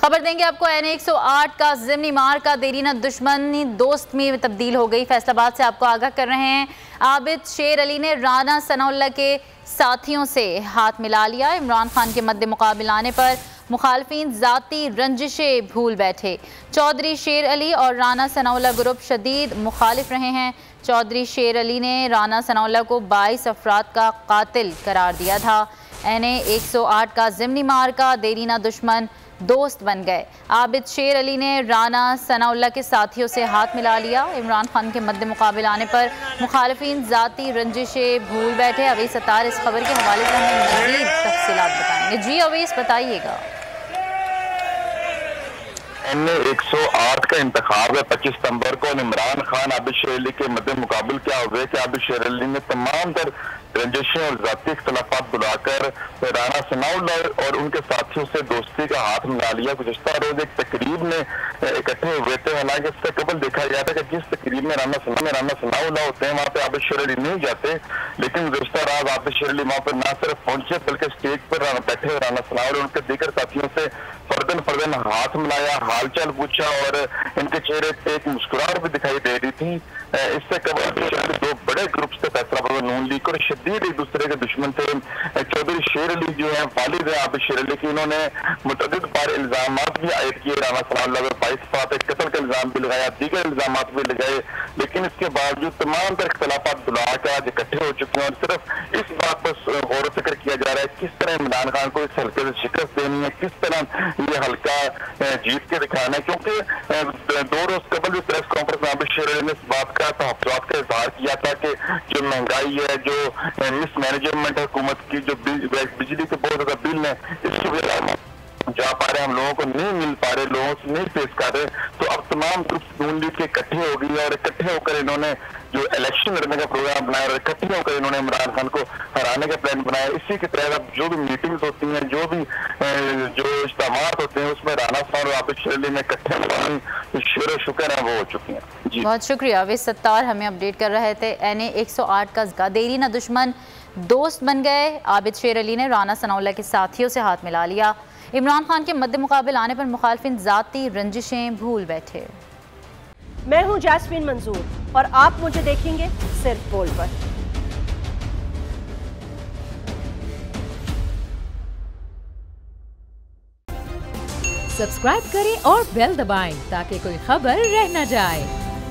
खबर देंगे आपको NA-108 का ज़िमनी मार का देरीना दुश्मनी दोस्त में तब्दील हो गई। फैसलाबाद से आपको आगाह कर रहे हैं। आबिद शेर अली ने राना सनाउल्लाह के साथियों से हाथ मिला लिया। इमरान खान के मद्दे मुकाबिल आने पर मुखालफिन ज़ाती रंजिशें भूल बैठे। चौधरी शेर अली और राना सनाउल्लाह ग्रुप शदीद मुखालिफ रहे हैं। चौधरी शेर अली ने राना सनाउल्लाह को 22 अफराद का कातिल करार दिया था। NA-108 का ज़िमनी मार का देरीना दुश्मन दोस्त बन गए। आबिद शेर अली ने राना सनाउल्लाह के साथियों से हाथ मिला लिया। इमरान खान के मद्दे मुकाबिल आने पर मुखालिफिन ज़ाती रंजिशें भूल बैठे। अवैस सत्तार इस खबर के हवाले से हमें मज़ीद तफसीलात बताएंगे। जी अवैस, बताइएगा। NA-108 का इंतखाब है 25 सितंबर को। इमरान खान आबिद शेर अली के मद्दे मुकाबिल क्या हुए कि आबिद शेर अली ने तमाम तर रंजिशें और जाती इख्तलाफात बुलाकर राना सनाउल्लाह और उनके साथियों से दोस्ती का हाथ मिला लिया। गुज़िश्ता रोज एक तकरीब में इकट्ठे हुए थे। हालांकि इससे कबल देखा गया था कि जिस तकरीब में राना सनाउल्लाह होते हैं वहाँ पे आबिद शेर अली नहीं जाते, लेकिन गुज़िश्ता रात आबिद शेर अली वहाँ पर न सिर्फ पहुंचे बल्कि स्टेज पर बैठे हुए राना सनाउल्लाह और उनके दीगर साथियों से फर्दन हाथ मिलाया, हालचाल पूछा और इनके चेहरे पे एक मुस्कुराहट भी दिखाई दे रही थी। इससे कबल दो बड़े ग्रुप से फैसला नून लीग और शदीद एक दूसरे के दुश्मन थे। चौधरी शेर अली जो है वालिद है आबिद शेर अली की, इन्होंने मुतअद्दिद बार इल्जाम भी आयद किए राना सनाउल्लाह पर। 22 अफराद कत्ल का इल्जाम भी लगाया, दीगर इल्जाम भी लगाए, लेकिन इसके बावजूद तमाम तर इख्तलाफात बुला के आज इकट्ठे हो चुके हैं और सिर्फ इस बात पर गौर फिक्र किया जा रहा है किस तरह इमरान खान को इस हल्के से शिकस्त देनी है, किस तरह ये हल्का जीत के दिखाना है। क्योंकि 2 रोज कबल भी प्रेस कॉन्फ्रेंस में आबिद शेर अली ने इस बात का तहफ़्फ़ुज़ात का इज़हार किया था कि जो महंगाई है, जो मिसमैनेजमेंट है हुकूमत की, जो बिजली के बहुत ज्यादा बिल है, इसकी वजह जा पा रहे हम लोगों को नहीं मिल पा रहे, लोगों से नहीं पेश कर रहे। तो अब तमाम ग्रुप नून लीग के इकट्ठे हो गई और इकट्ठे होकर इन्होंने जो इलेक्शन लड़ने का प्रोग्राम बनाया और इकट्ठे होकर इन्होंने इमरान खान को हराने का प्लान बनाया। इसी के तहत अब जो भी मीटिंग्स होती हैं, जो भी जो इज्तिमात होते हैं, उसमें राना साहब और आबिद शेर अली में इकट्ठे होने शेर शुक्र है वो हो चुकी हैं। जी बहुत शुक्रिया। अवैस सत्तार हमें अपडेट कर रहे थे। NA-108 का देरीना दुश्मन दोस्त बन गए। आबिद शेर अली ने राना सनाउल्लाह के साथियों से हाथ मिला लिया। इमरान खान के मद्दे मुकाबिल आने पर मुखालफिन ज़ाती रंजिशें भूल बैठे। मैं हूं जैस्मीन मंजूर और आप मुझे देखेंगे सिर्फ बोल पर। सब्सक्राइब करें और बेल दबाएं ताकि कोई खबर रह न जाए।